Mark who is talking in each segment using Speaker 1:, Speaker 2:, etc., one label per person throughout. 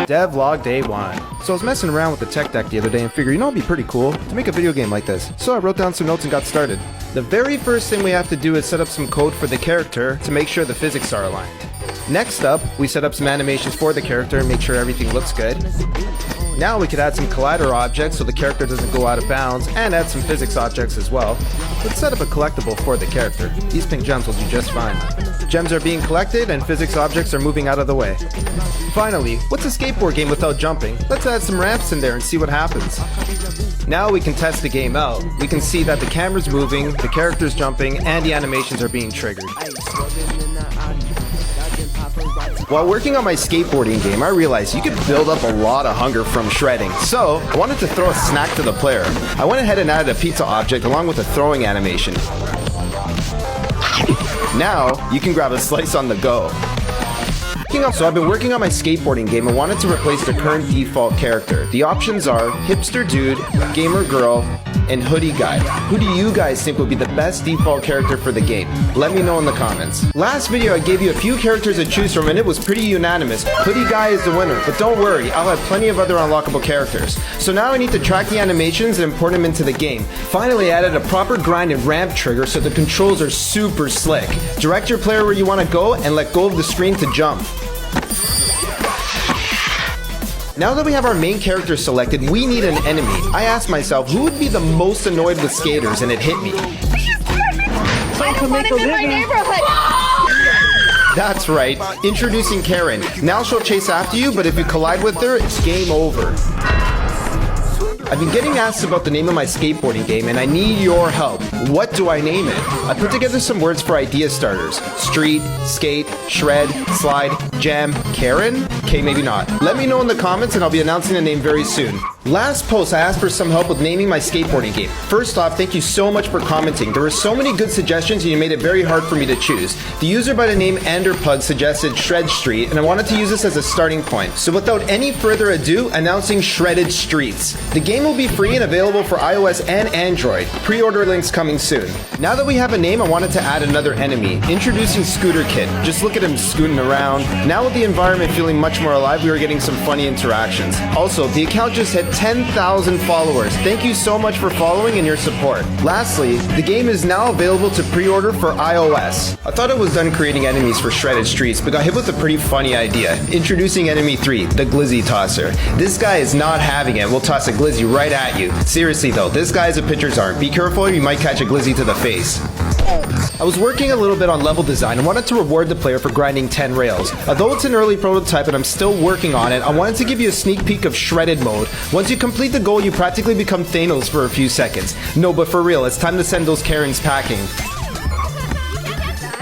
Speaker 1: Devlog Day 1. So I was messing around with the tech deck the other day and figured, it'd be pretty cool to make a video game like this. So I wrote down some notes and got started. The very first thing we have to do is set up some code for the character to make sure the physics are aligned. Next up, we set up some animations for the character and make sure everything looks good. Now we could add some collider objects so the character doesn't go out of bounds, and add some physics objects as well. Let's set up a collectible for the character. These pink gems will do just fine. Gems are being collected and physics objects are moving out of the way. Finally, what's a skateboard game without jumping? Let's add some ramps in there and see what happens. Now we can test the game out. We can see that the camera's moving, the character's jumping, and the animations are being triggered. While working on my skateboarding game, I realized you could build up a lot of hunger from shredding, so I wanted to throw a snack to the player. I went ahead and added a pizza object along with a throwing animation. Now, you can grab a slice on the go. So I've been working on my skateboarding game and wanted to replace the current default character. The options are Hipster Dude, Gamer Girl, and Hoodie Guy. Who do you guys think would be the best default character for the game? Let me know in the comments. Last video I gave you a few characters to choose from and it was pretty unanimous. Hoodie Guy is the winner, but don't worry, I'll have plenty of other unlockable characters. So now I need to track the animations and import them into the game. Finally, I added a proper grind and ramp trigger so the controls are super slick. Direct your player where you want to go and let go of the screen to jump. Now that we have our main character selected, we need an enemy. I asked myself, who would be the most annoyed with skaters, and it hit me.
Speaker 2: I don't want him in my neighborhood.
Speaker 1: That's right, introducing Karen. Now she'll chase after you, but if you collide with her, it's game over. I've been getting asked about the name of my skateboarding game, and I need your help. What do I name it? I put together some words for idea starters. Street, skate, shred, slide, jam, Karen? Okay, maybe not. Let me know in the comments and I'll be announcing the name very soon. Last post, I asked for some help with naming my skateboarding game. First off, thank you so much for commenting. There were so many good suggestions and you made it very hard for me to choose. The user by the name Enderpug suggested Shred Street, and I wanted to use this as a starting point. So without any further ado, announcing Shredded Streets. The game will be free and available for iOS and Android. Pre-order links coming soon. Now that we have a name, I wanted to add another enemy. Introducing Scooter Kid. Just look at him scooting around. Now with the environment feeling much more alive, we are getting some funny interactions. Also, the account just hit 10,000 followers. Thank you so much for following and your support. Lastly, the game is now available to pre-order for iOS. I thought I was done creating enemies for Shredded Streets, but got hit with a pretty funny idea. Introducing enemy 3, the Glizzy Tosser. This guy is not having it. We'll toss a glizzy right at you. Seriously though, this guy is a pitcher's arm. Be careful or you might catch a glizzy to the face. I was working a little bit on level design and wanted to reward the player for grinding 10 rails. Although it's an early prototype and I'm still working on it, I wanted to give you a sneak peek of shredded mode. Once you complete the goal, you practically become Thanos for a few seconds. No, but for real, it's time to send those Karens packing.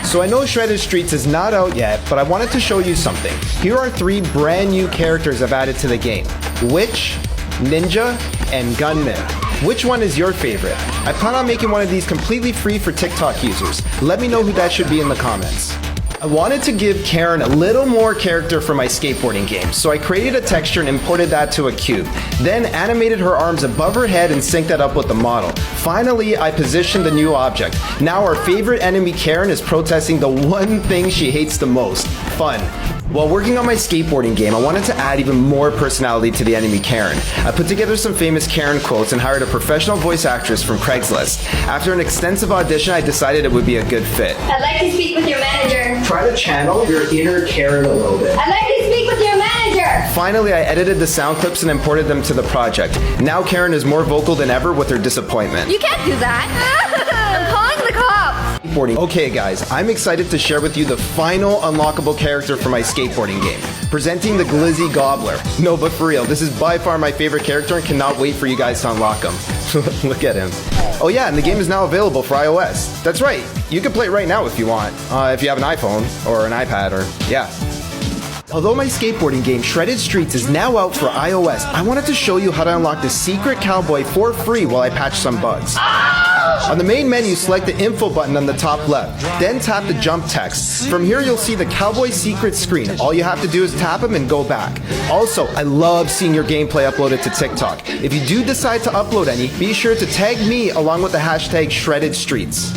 Speaker 1: So I know Shredded Streets is not out yet, but I wanted to show you something. Here are 3 brand new characters I've added to the game. Witch, Ninja, and Gunman. Which one is your favorite? I plan on making one of these completely free for TikTok users. Let me know who that should be in the comments. I wanted to give Karen a little more character for my skateboarding game, so I created a texture and imported that to a cube. Then animated her arms above her head and synced that up with the model. Finally, I positioned the new object. Now our favorite enemy Karen is protesting the one thing she hates the most: fun. While working on my skateboarding game, I wanted to add even more personality to the enemy Karen. I put together some famous Karen quotes and hired a professional voice actress from Craigslist. After an extensive audition, I decided it would be a good fit.
Speaker 2: I'd like to speak with your manager.
Speaker 1: Try to channel your inner Karen a little bit.
Speaker 2: I'd like to speak with your manager.
Speaker 1: Finally, I edited the sound clips and imported them to the project. Now Karen is more vocal than ever with her disappointment.
Speaker 2: You can't do that. I'm calling the cops.
Speaker 1: Okay guys, I'm excited to share with you the final unlockable character for my skateboarding game. Presenting the Glizzy Gobbler. No, but for real, this is by far my favorite character and cannot wait for you guys to unlock him. Look at him. Oh yeah, and the game is now available for iOS. That's right, you can play it right now if you want. If you have an iPhone or an iPad or, yeah. Although my skateboarding game Shredded Streets is now out for iOS, I wanted to show you how to unlock the secret cowboy for free while I patch some bugs. On the main menu, select the info button on the top left, then tap the jump text. From here you'll see the cowboy secret screen. All you have to do is tap him and go back. Also, I love seeing your gameplay uploaded to TikTok. If you do decide to upload any, be sure to tag me along with the hashtag Shredded Streets.